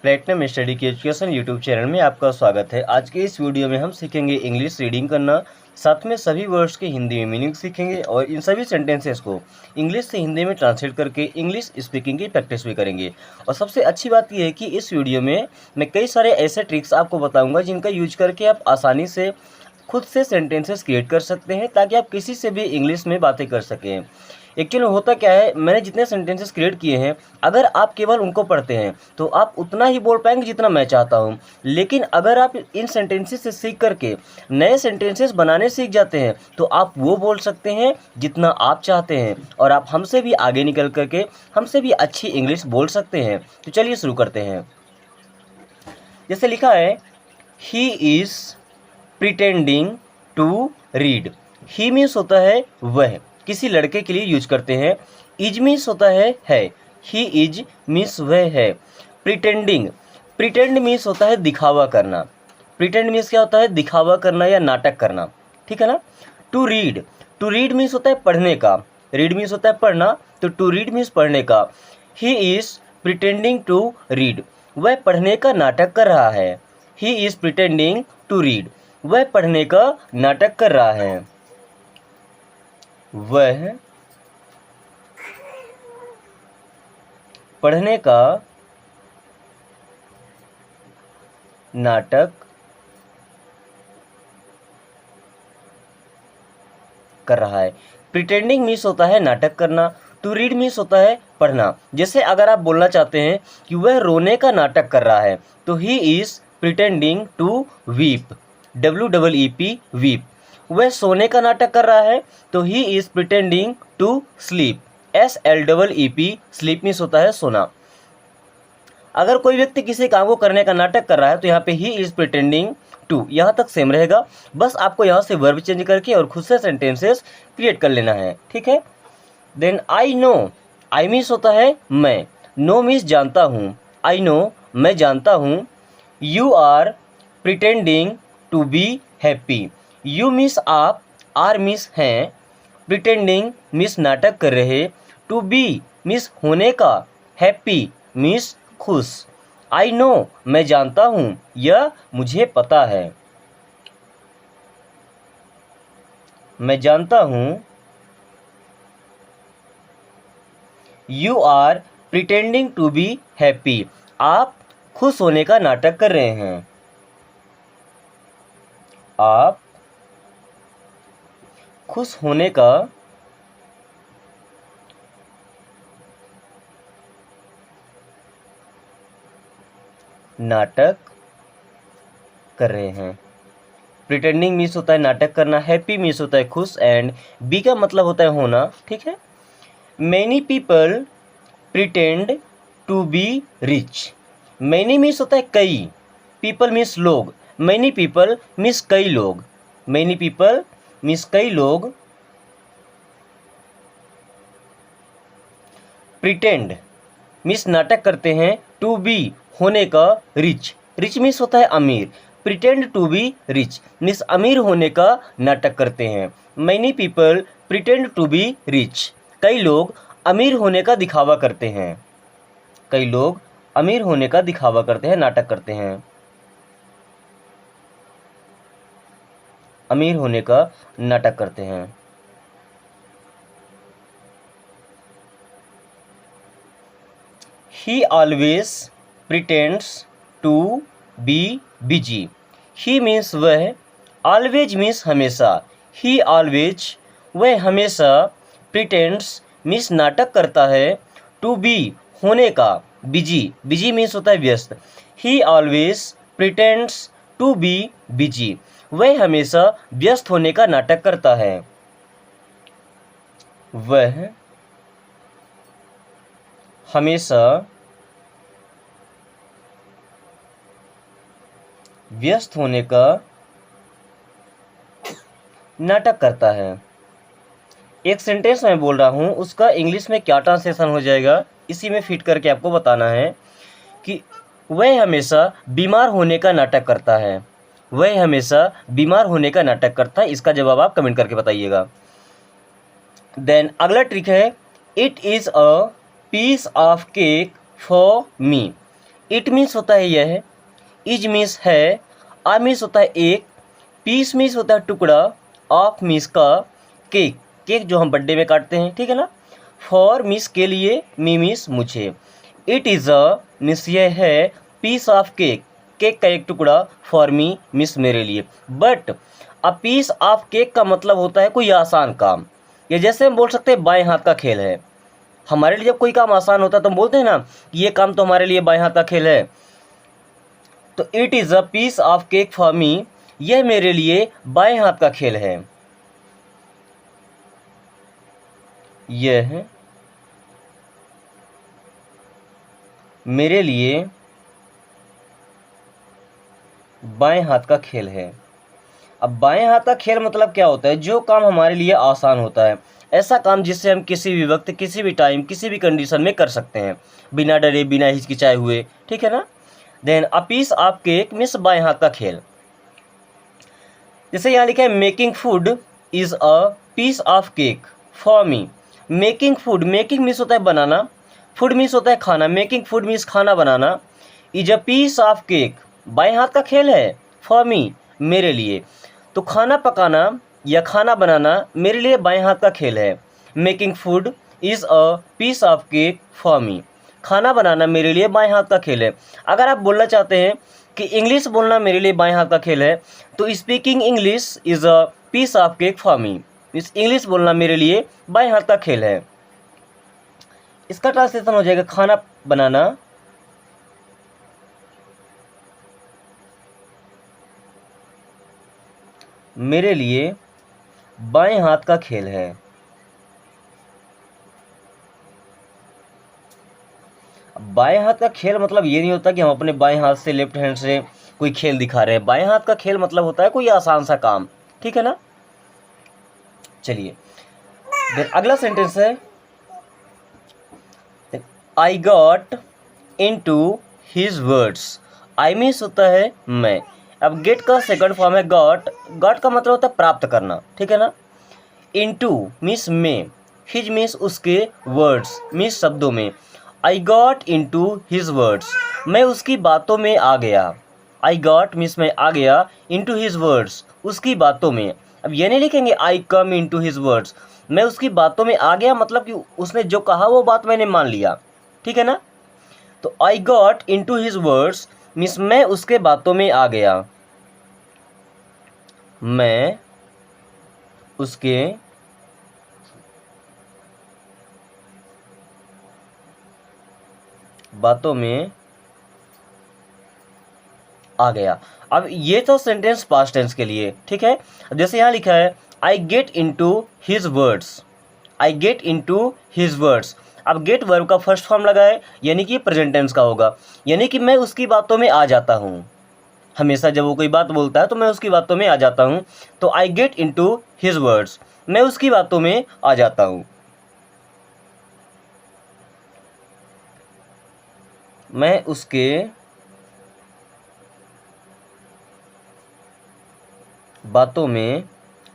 Platinum study की education YouTube channel में आपका स्वागत है। आज के इस वीडियो में हम सीखेंगे इंग्लिश रीडिंग करना, साथ में सभी वर्ड्स के हिंदी में मीनिंग सीखेंगे और इन सभी सेंटेंसेस को इंग्लिश से हिंदी में ट्रांसलेट करके इंग्लिश स्पीकिंग की प्रैक्टिस भी करेंगे। और सबसे अच्छी बात यह है कि इस वीडियो में मैं कई सारे ऐसे ट्रिक्स आपको बताऊँगा जिनका यूज करके आप आसानी से खुद से सेंटेंसेस क्रिएट कर सकते हैं, ताकि आप किसी से भी इंग्लिश में बातें कर सकें। एक्चुअली होता क्या है, मैंने जितने सेंटेंसेस क्रिएट किए हैं, अगर आप केवल उनको पढ़ते हैं तो आप उतना ही बोल पाएंगे जितना मैं चाहता हूं। लेकिन अगर आप इन सेंटेंसेस से सीख करके नए सेंटेंसेस बनाने सीख जाते हैं तो आप वो बोल सकते हैं जितना आप चाहते हैं, और आप हमसे भी आगे निकल करके हमसे भी अच्छी इंग्लिश बोल सकते हैं। तो चलिए शुरू करते हैं। जैसे लिखा है, he is pretending to read. He means होता है वह, किसी लड़के के लिए यूज करते हैं। इज मीन्स होता है। ही इज मीन्स वह है। प्रिटेंडिंग, प्रिटेंड मीन्स होता है दिखावा करना। प्रिटेंड मीन्स क्या होता है? दिखावा करना या नाटक करना, ठीक है ना। To read, to read means होता है पढ़ने का। रीड मीन्स होता है पढ़ना, तो टू रीड मीन्स पढ़ने का। He is pretending to read, वह पढ़ने का नाटक कर रहा है। He is pretending to read, वह पढ़ने का नाटक कर रहा है। वह पढ़ने का नाटक कर रहा है। प्रिटेंडिंग मीन्स होता है नाटक करना। टू रीड मीन्स होता है पढ़ना। जैसे अगर आप बोलना चाहते हैं कि वह रोने का नाटक कर रहा है, तो he is pretending to weep. WEEP, weep. वह सोने का नाटक कर रहा है, तो he is pretending to sleep. SLEEP, sleep means होता है सोना। अगर कोई व्यक्ति किसी काम को करने का नाटक कर रहा है तो यहाँ पे ही इज प्रिटेंडिंग टू, यहाँ तक सेम रहेगा। बस आपको यहाँ से वर्ब चेंज करके और खुद से सेंटेंसेस क्रिएट कर लेना है, ठीक है। Then I know, I means होता है मैं। नो मीन्स जानता हूँ। आई नो, मैं जानता हूँ। You are pretending to be happy. You means आप, आर मीन्स हैं, प्रिटेंडिंग मीन्स नाटक कर रहे, टू बी मीन्स होने का, हैप्पी मीन्स खुश। आई नो, मैं जानता हूँ, यह मुझे पता है। मैं जानता हूँ। You are pretending to be happy, आप खुश होने का नाटक कर रहे हैं। आप खुश होने का नाटक कर रहे हैं। प्रिटेंडिंग मीन्स होता है नाटक करना, हैप्पी मीन्स होता है खुश, एंड बी का मतलब होता है होना, ठीक है। Many people pretend to be rich. Many means होता है कई, पीपल मीन्स लोग। मैनी पीपल मीन्स कई लोग। मैनी पीपल मीन्स कई लोग प्रिटेंड मीन्स नाटक करते हैं, टू बी होने का, रिच, रिच मीन्स होता है अमीर। Pretend to be rich means अमीर होने का नाटक करते हैं। Many people pretend to be rich, कई लोग अमीर होने का दिखावा करते हैं। कई लोग अमीर होने का दिखावा करते हैं, नाटक करते हैं। अमीर होने का नाटक करते हैं। He always pretends to be busy. He means वह, always means हमेशा। He always, वह हमेशा, pretends means नाटक करता है, to be होने का, busy, busy means होता है व्यस्त। He always pretends to be busy, वह हमेशा व्यस्त होने का नाटक करता है। वह हमेशा व्यस्त होने का नाटक करता है। एक सेंटेंस मैं बोल रहा हूँ, उसका इंग्लिश में क्या ट्रांसलेशन हो जाएगा, इसी में फिट करके आपको बताना है कि वह हमेशा बीमार होने का नाटक करता है। वह हमेशा बीमार होने का नाटक करता है। इसका जवाब आप कमेंट करके बताइएगा। देन अगला ट्रिक है, it is a piece of cake for me. It means होता है यह, इज मीन्स है, आ मीन्स होता है एक, पीस मीन्स होता है टुकड़ा, ऑफ मीन्स का, केक, केक जो हम बर्थडे में काटते हैं, ठीक है ना। फॉर मीन्स के लिए, मी मीन्स मुझे। इट इज़ अ मीन्स यह है, पीस ऑफ केक, केक का एक टुकड़ा, फॉर मी मीन्स मेरे लिए। But a piece of cake का मतलब होता है कोई आसान काम, या जैसे हम बोल सकते हैं बाएं हाथ का खेल है। हमारे लिए जब कोई काम आसान होता है तो हम बोलते हैं ना कि ये काम तो हमारे लिए बाएं हाथ का खेल है। तो it is a piece of cake for me, यह मेरे लिए बाएं हाथ का खेल है। यह मेरे लिए बाएं हाथ का खेल है। अब बाएं हाथ का खेल मतलब क्या होता है, जो काम हमारे लिए आसान होता है, ऐसा काम जिससे हम किसी भी वक्त, किसी भी टाइम, किसी भी कंडीशन में कर सकते हैं, बिना डरे, बिना हिचकिचाए हुए, ठीक है ना। Then a piece of cake means बाएं हाथ का खेल। जैसे यहाँ लिखा है making food is a piece of cake for me. Making food, making means होता है बनाना, फूड मीन्स होता है खाना, मेकिंग फूड मीन्स खाना बनाना, is a piece of cake बाएं हाथ का खेल है, फॉर मी मेरे लिए। तो खाना पकाना या खाना बनाना मेरे लिए बाएं हाथ का खेल है। Making food is a piece of cake for me, खाना बनाना मेरे लिए बाएं हाथ का खेल है। अगर आप बोलना चाहते हैं कि इंग्लिश बोलना मेरे लिए बाएं हाथ का खेल है, तो speaking English is a piece of cake for me, इस इंग्लिश बोलना मेरे लिए बाएं हाथ का खेल है। इसका ट्रांसलेशन हो जाएगा खाना बनाना मेरे लिए बाएं हाथ का खेल है। बाएं हाथ का खेल मतलब ये नहीं होता कि हम अपने बाएं हाथ से, लेफ्ट हैंड से कोई खेल दिखा रहे हैं। बाएं हाथ का खेल मतलब होता है कोई आसान सा काम, ठीक है ना। चलिए देन अगला सेंटेंस है, I got into his words. I means होता है मैं। अब गेट का सेकंड फॉर्म है गॉट। गॉट का मतलब होता है प्राप्त करना, ठीक है ना। इनटू मीन्स में, हिज मीन्स उसके, वर्ड्स मीन्स शब्दों में। I got into his words, मैं उसकी बातों में आ गया। आई गॉट मीन्स मैं आ गया, इनटू हिज वर्ड्स उसकी बातों में। अब ये नहीं लिखेंगे आई कम इनटू हिज वर्ड्स, मैं उसकी बातों में आ गया मतलब कि उसने जो कहा वो बात मैंने मान लिया, ठीक है ना। तो आई got into his words means मैं उसके बातों में आ गया, मैं उसके बातों में आ गया। अब ये तो सेंटेंस पास्ट टेंस के लिए, ठीक है। अब जैसे यहाँ लिखा है I get into his words, I get into his words. अब गेट वर्ब का फर्स्ट फॉर्म लगा है, यानी कि प्रेजेंट टेंस का होगा, यानी कि मैं उसकी बातों में आ जाता हूँ। हमेशा जब वो कोई बात बोलता है तो मैं उसकी बातों में आ जाता हूँ। तो I get into his words, मैं उसकी बातों में आ जाता हूँ, मैं उसके बातों में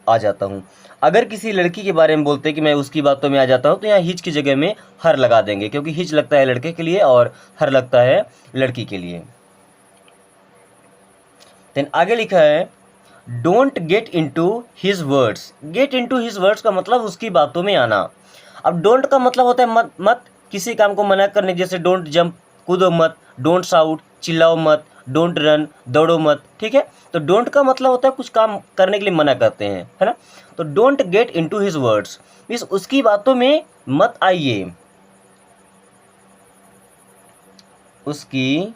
आ जाता हूँ। अगर किसी लड़की के बारे में बोलते हैं कि मैं उसकी बातों में आ जाता हूँ, तो यहाँ हिज की जगह में हर लगा देंगे, क्योंकि हिज लगता है लड़के के लिए और हर लगता है लड़की के लिए। देन आगे लिखा है don't get into his words. Get into his words का मतलब उसकी बातों में आना। अब डोंट का मतलब होता है मत, मत किसी काम को मना करने, जैसे डोंट जंप, कूदो मत, डोंट शाउट, चिल्लाओ मत, डोंट रन, दौड़ो मत, ठीक है। तो डोंट का मतलब होता है कुछ काम करने के लिए मना करते हैं, है ना। तो don't get into his words means उसकी बातों में मत आइए, उसकी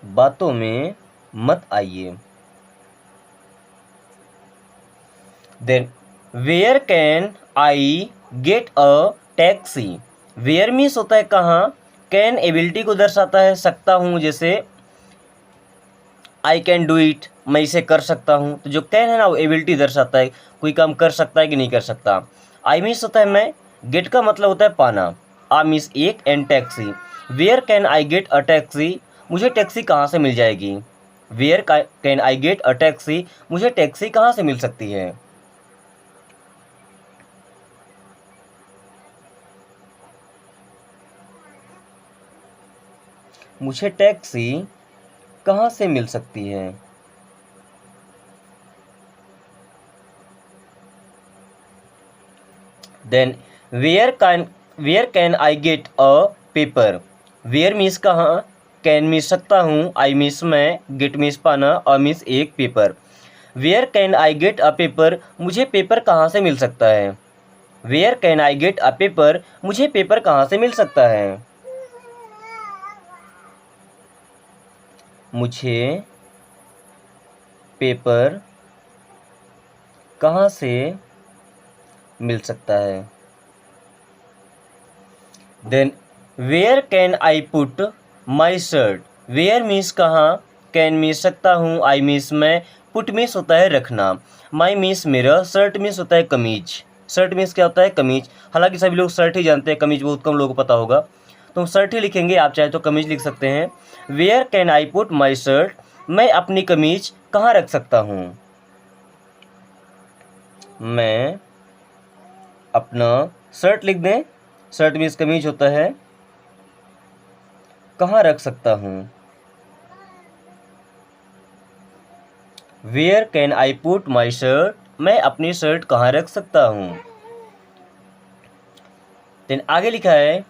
बातों में मत आइए। Then where can I get a taxi. Where means होता है कहाँ, कैन एबिलिटी को दर्शाता है, सकता हूँ, जैसे आई कैन डू इट, मैं इसे कर सकता हूँ। तो जो कैन है ना वो एबिलिटी दर्शाता है, कोई काम कर सकता है कि नहीं कर सकता। आई मीन्स होता है मैं, गेट का मतलब होता है पाना, आ मीन्स एक, and taxi. Where can I get a taxi, मुझे टैक्सी कहाँ से मिल जाएगी। Where can I get a taxi, मुझे टैक्सी कहाँ से मिल सकती है। मुझे टैक्सी कहाँ से मिल सकती है? Then where can I get a paper? Where means कहाँ, कैन मीन्स सकता हूँ, आई मीन्स मैं, गेट मीन्स पाना और मीन्स एक paper. Where can I get a paper? मुझे पेपर कहाँ से मिल सकता है? Where can I get a paper? मुझे पेपर कहाँ से मिल सकता है? मुझे पेपर कहाँ से मिल सकता है? Then where can I put my shirt? Where means कहाँ, कैन मीन्स सकता हूँ, आई मीन्स मैं, पुट मीन्स होता है रखना, माई मीन्स मेरा, शर्ट मीन्स होता है कमीज। शर्ट मीन्स क्या होता है? कमीज। हालांकि सभी लोग शर्ट ही जानते हैं, कमीज बहुत कम लोगों को पता होगा, तो हम शर्ट ही लिखेंगे, आप चाहे तो कमीज लिख सकते हैं। Where can I put my shirt? मैं अपनी कमीज कहाँ रख सकता हूँ? मैं अपना शर्ट लिख दें, शर्ट मीन्स कमीज होता है, कहाँ रख सकता हूँ? Where can I put my shirt? मैं अपनी शर्ट कहाँ रख सकता हूँ? देन आगे लिखा है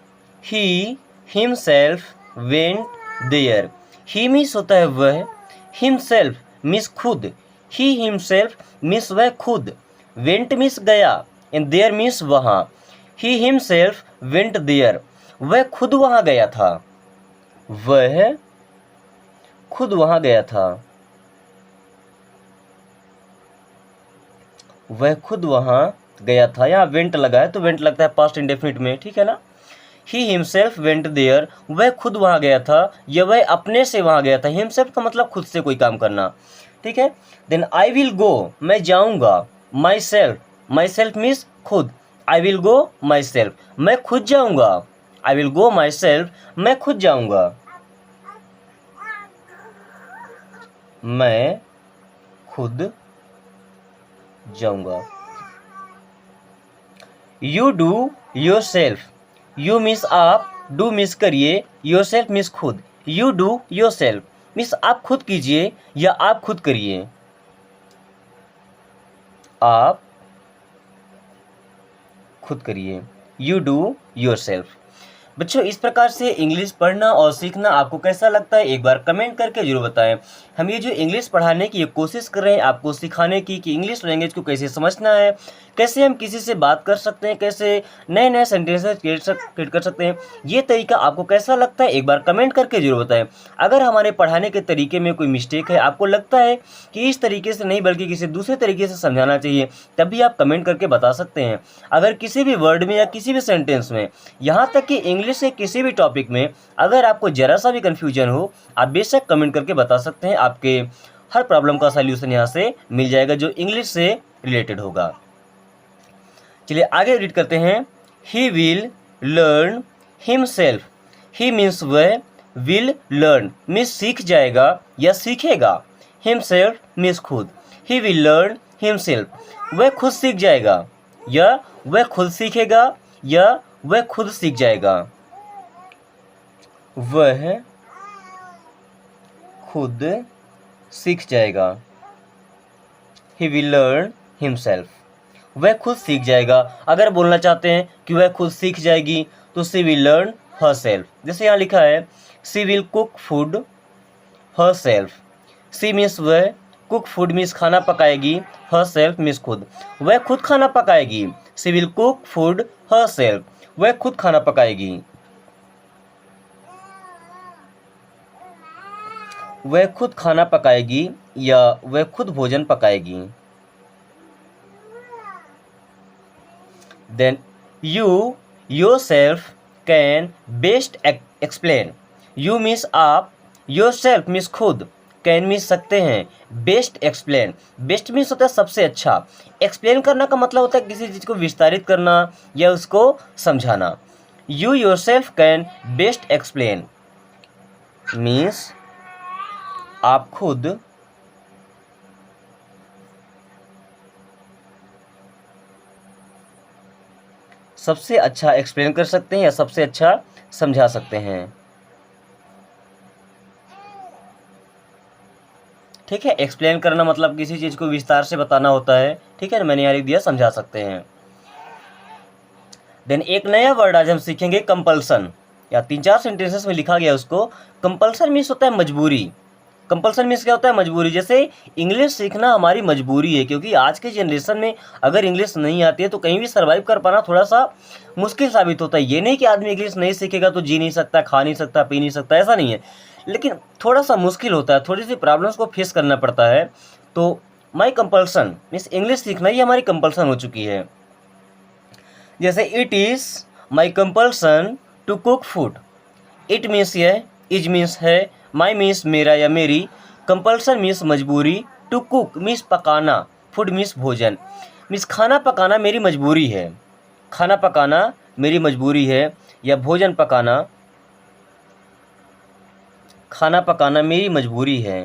he himself went there. He means होता है वह, हिमसेल्फ मीन्स खुद, ही हिमसेल्फ मीन्स वह खुद, वेंट मीन्स गया, एंड देयर मीन्स वहाँ। ही हिमसेल्फ वेंट देयर, वह खुद वहाँ गया था, वह खुद वहाँ गया था, वह खुद वहाँ गया था। यहाँ वेंट लगा है तो वेंट लगता है पास्ट इंडेफिनिट में, ठीक है ना। ही हिमसेल्फ वेंट देयर, वह खुद वहाँ गया था या वह अपने से वहाँ गया था। हिमसेल्फ का मतलब खुद से कोई काम करना, ठीक है। देन आई विल गो, मैं जाऊँगा, my self, my self means खुद, I will go my self, मैं खुद जाऊँगा, I will go my self, मैं खुद जाऊँगा, मैं खुद जाऊँगा। You do your self, you means आप, डू मीन्स करिए, योर सेल्फ मीन्स खुद। You do your self means आप खुद कीजिए या आप खुद करिए, आप खुद करिए। You do your self. बच्चों, इस प्रकार से इंग्लिश पढ़ना और सीखना आपको कैसा लगता है, एक बार कमेंट करके जरूर बताएं। हम ये जो इंग्लिश पढ़ाने की कोशिश कर रहे हैं, आपको सिखाने की कि इंग्लिश लैंग्वेज को कैसे समझना है, कैसे हम किसी से बात कर सकते हैं, कैसे नए नए सेंटेंसेस क्रिएट कर सकते हैं, ये तरीका आपको कैसा लगता है, एक बार कमेंट करके जरूर बताएं। अगर हमारे पढ़ाने के तरीके में कोई मिस्टेक है, आपको लगता है कि इस तरीके से नहीं बल्कि किसी दूसरे तरीके से समझाना चाहिए, तब भी आप कमेंट करके बता सकते हैं। अगर किसी भी वर्ड में या किसी भी सेंटेंस में, यहाँ तक कि इंग्लिश के किसी भी टॉपिक में अगर आपको जरा सा भी कन्फ्यूजन हो, आप बेशक कमेंट करके बता सकते हैं। आपके हर प्रॉब्लम का सल्यूशन यहाँ से मिल जाएगा जो इंग्लिश से रिलेटेड होगा। चलिए आगे रीड करते हैं। He will learn himself, he means वह, विल लर्न मीन्स सीख जाएगा या सीखेगा, हिमसेल्फ मीन्स खुद। ही विल लर्न हिमसेल्फ, वह खुद सीख जाएगा या वह खुद सीखेगा या वह खुद सीख जाएगा, वह खुद सीख जाएगा। ही विल लर्न हिमसेल्फ, वह खुद सीख जाएगा। अगर बोलना चाहते हैं कि वह खुद सीख जाएगी तो she will learn herself. जैसे यहाँ लिखा है she will cook food herself. She means वह, कुक फूड मीन्स खाना पकाएगी, हर सेल्फ मीन्स खुद, वह खुद खाना पकाएगी। She will cook food herself, वह खुद खाना पकाएगी, वह खुद खाना पकाएगी या वह खुद भोजन पकाएगी। Then you yourself can best explain, you means आप, योरसेल्फ मीन्स खुद, कैन मीन्स सकते हैं, बेस्ट एक्सप्लेन, बेस्ट मीन्स होता है सबसे अच्छा, एक्सप्लेन करना का मतलब होता है किसी चीज़ को विस्तारित करना या उसको समझाना। You yourself can best explain means आप खुद सबसे अच्छा एक्सप्लेन कर सकते हैं या सबसे अच्छा समझा सकते हैं। ठीक है, एक्सप्लेन करना मतलब किसी चीज़ को विस्तार से बताना होता है। ठीक है, मैंने यहाँ लिख दिया समझा सकते हैं। देन एक नया वर्ड आज हम सीखेंगे कंपल्सन, या 3-4 सेंटेंसेस में लिखा गया उसको। कंपल्सन मीन्स होता है मजबूरी। कंपल्सन मीन्स क्या होता है? मजबूरी। जैसे इंग्लिश सीखना हमारी मजबूरी है, क्योंकि आज के जनरेशन में अगर इंग्लिश नहीं आती है तो कहीं भी सर्वाइव कर पाना थोड़ा सा मुश्किल साबित होता है। ये नहीं कि आदमी इंग्लिश नहीं सीखेगा तो जी नहीं सकता, खा नहीं सकता, पी नहीं सकता, ऐसा नहीं है, लेकिन थोड़ा सा मुश्किल होता है, थोड़ी सी प्रॉब्लम्स को फेस करना पड़ता है। तो माई कंपल्सन मीन्स इंग्लिश सीखना ये हमारी कंपल्सन हो चुकी है। जैसे it is my compulsion to cook food. It means यह, इज मीन्स है, माई मीन्स मेरा या मेरी, कंपल्सन मीन्स मजबूरी, टू कुक मीन्स पकाना, फूड मीन्स भोजन, मीन्स खाना पकाना मेरी मजबूरी है। खाना पकाना मेरी मजबूरी है, या भोजन पकाना, खाना पकाना मेरी मजबूरी है।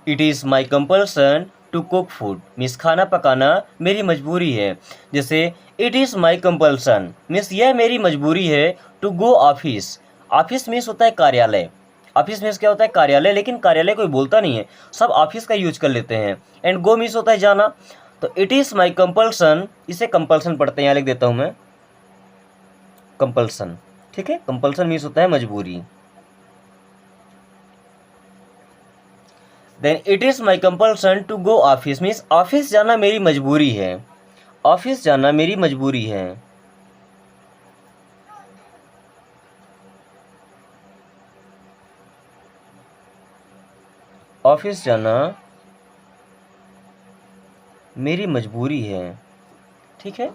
It is my compulsion to cook food means खाना पकाना मेरी मजबूरी है। जैसे it is my compulsion means यह मेरी मजबूरी है to go office. Office means होता है कार्यालय। ऑफिस मीन्स क्या होता है? कार्यालय, लेकिन कार्यालय कोई बोलता नहीं है, सब ऑफिस का यूज कर लेते हैं। एंड गो मीन्स होता है जाना। तो इट इज़ माई कंपल्सन, इसे कंपल्सन पढ़ते हैं, यहाँ लिख देता हूँ मैं कंपल्सन। ठीक है, कंपल्सन मीन्स होता है मजबूरी। Then it is my compulsion to go office means office जाना मेरी मजबूरी है। ऑफिस जाना मेरी मजबूरी है। ऑफिस जाना मेरी मजबूरी है। ठीक है।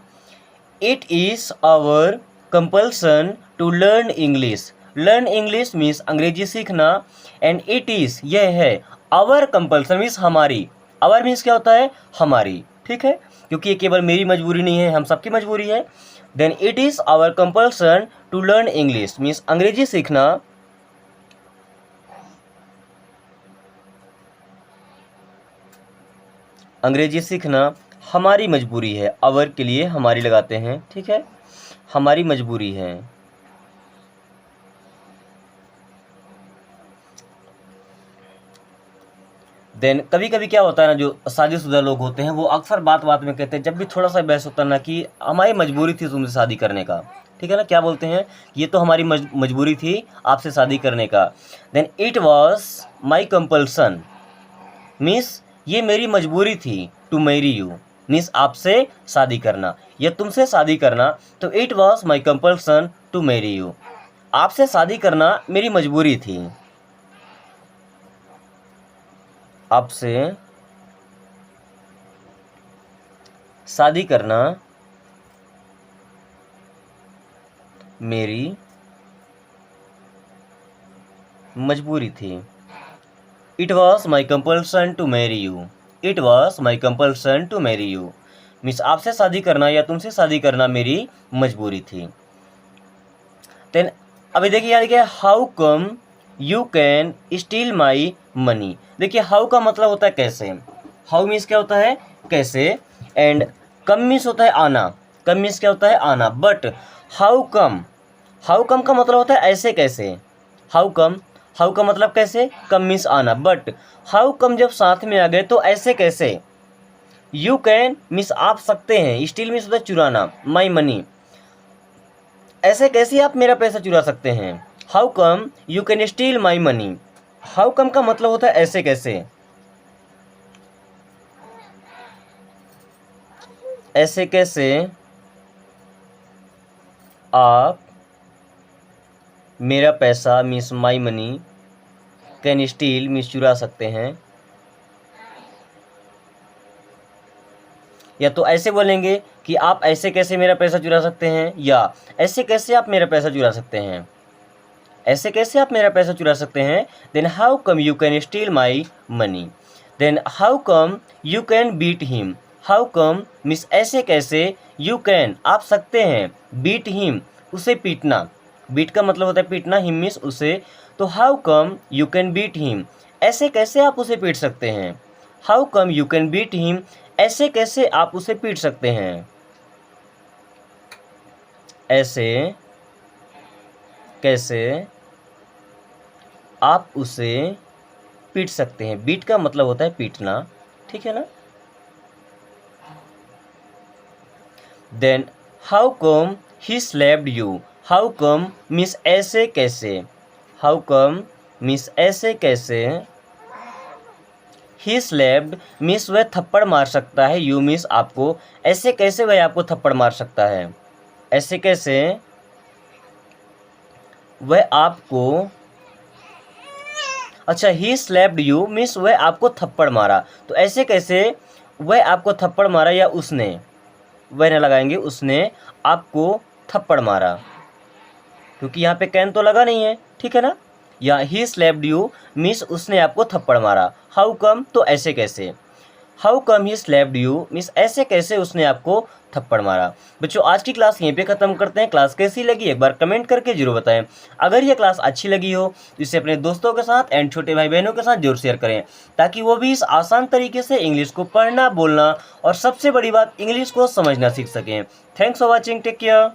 It is our compulsion to learn English. Learn English means अंग्रेजी सीखना। एंड इट इज़ यह है, आवर कंपल्सन मीन्स हमारी। आवर मीन्स क्या होता है? हमारी। ठीक है, क्योंकि ये केवल मेरी मजबूरी नहीं है, हम सबकी मजबूरी है। Then it is our compulsion to learn English means अंग्रेजी सीखना। अंग्रेजी सीखना हमारी मजबूरी है। आवर के लिए हमारी लगाते हैं। ठीक है, हमारी मजबूरी है। देन कभी कभी क्या होता है ना, जो शादीशुदा लोग होते हैं वो अक्सर बात बात में कहते हैं, जब भी थोड़ा सा बहस होता है ना, कि हमारी मजबूरी थी तुमसे शादी करने का। ठीक है ना, क्या बोलते हैं? ये तो हमारी मजबूरी थी आपसे शादी करने का। Then it was my compulsion means ये मेरी मजबूरी थी टू मैरी यू मीन्स आपसे शादी करना या तुमसे शादी करना। तो it was my compulsion to marry you, आपसे शादी करना मेरी मजबूरी थी। आपसे शादी करना मेरी मजबूरी थी। It was my compulsion to marry you. It was my compulsion to marry you means आपसे शादी करना या तुमसे शादी करना मेरी मजबूरी थी। देन अभी देखिए, यहाँ देखिए, how come you can steal my money. देखिए, हाउ का मतलब होता है कैसे। हाउ मीन्स क्या होता है? कैसे। एंड कम मीन्स होता है आना। कम मीन्स क्या होता है? आना। But how come, how come का मतलब होता है ऐसे कैसे। हाउ कम, हाउ का मतलब कैसे, कम मीन्स आना। बट हाउ कम जब साथ में आ गए तो ऐसे कैसे। यू कैन मीन्स आप सकते हैं, स्टील मीन्स होता है चुराना, माई मनी, ऐसे कैसे आप मेरा पैसा चुरा सकते हैं। How come you can steal my money. How come का मतलब होता है ऐसे कैसे। ऐसे कैसे आप मेरा पैसा means my money, can steel means चुरा सकते हैं। या तो ऐसे बोलेंगे कि आप ऐसे कैसे मेरा पैसा चुरा सकते हैं, या ऐसे कैसे आप मेरा पैसा चुरा सकते हैं। ऐसे कैसे आप मेरा पैसा चुरा सकते हैं। Then how come you can steal my money. Then how come you can beat him. How come means ऐसे कैसे, यू कैन आप सकते हैं, बीट हिम उसे पीटना। बीट का मतलब होता है पीटना, हिम मीन्स उसे। तो how come you can beat him, ऐसे कैसे आप उसे पीट सकते हैं। How come you can beat him, ऐसे कैसे आप उसे पीट सकते हैं। ऐसे कैसे आप उसे पीट सकते हैं। बीट का मतलब होता है पीटना, ठीक है ना। Then how come he slapped you. How come means ऐसे कैसे, हाउ कम मीन्स ऐसे कैसे, ही स्लैप्ड मीन्स वह थप्पड़ मार सकता है, यू मीन्स आपको, ऐसे कैसे वह आपको थप्पड़ मार सकता है, ऐसे कैसे वह आपको, अच्छा ही स्लैप्ड यू मीन्स वह आपको थप्पड़ मारा, तो ऐसे कैसे वह आपको थप्पड़ मारा, या उसने, वह न लगाएंगे, उसने आपको थप्पड़ मारा, क्योंकि यहाँ पे कैन तो लगा नहीं है, ठीक है ना। या ही स्लैप्ड यू मीन्स उसने आपको थप्पड़ मारा। हाउ कम तो ऐसे कैसे, how come he slapped you means ऐसे कैसे उसने आपको थप्पड़ मारा। बच्चों आज की क्लास यहीं पे ख़त्म करते हैं। क्लास कैसी लगी एक बार कमेंट करके जरूर बताएं। अगर ये क्लास अच्छी लगी हो तो इसे अपने दोस्तों के साथ एंड छोटे भाई बहनों के साथ जरूर शेयर करें, ताकि वो भी इस आसान तरीके से इंग्लिश को पढ़ना, बोलना और सबसे बड़ी बात इंग्लिश को समझना सीख सकें। Thanks for watching, take care.